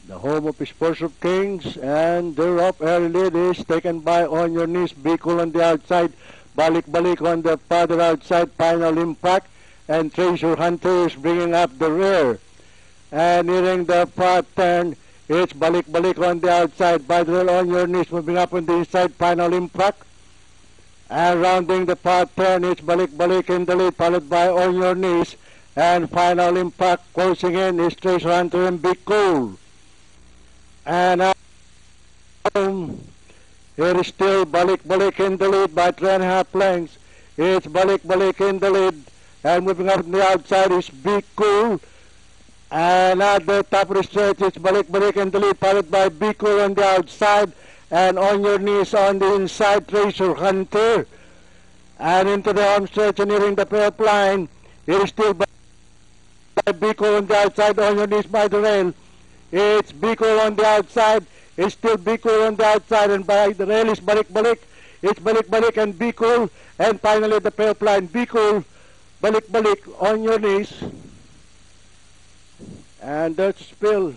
the home of Sports of Kings, and their up-air lead is taken by On Your Knees, Bicol on the outside, Balik-Balik on the farther outside, Final Impact, and Treasure Hunter is bringing up the rear. And nearing the far turn, it's Balik-Balik on the outside, Badrel On Your Knees moving up on the inside, Final Impact. And rounding the far turn, it's Balik-Balik in the lead, followed by On Your Knees. And Final Impact closing in is Treasure Hunter and Bicol. And it is still Balik-Balik in the lead by 3.5 lengths. It's Balik-Balik in the lead. And moving up on the outside is Bicol. And at the top of the stretch, it's Balik-Balik in the lead, followed by Bicol on the outside. And On Your Knees on the inside, Treasure Hunter. And into the home stretch and nearing the prep line, it is still Bicol on the outside, On Your Knees by the rail. It's Bicol on the outside. It's still Bicol on the outside, and by the rail is Balik-Balik. It's Balik-Balik and Bicol, and finally the prep line, Bicol, Balik-Balik, On Your Knees. And that's Spill.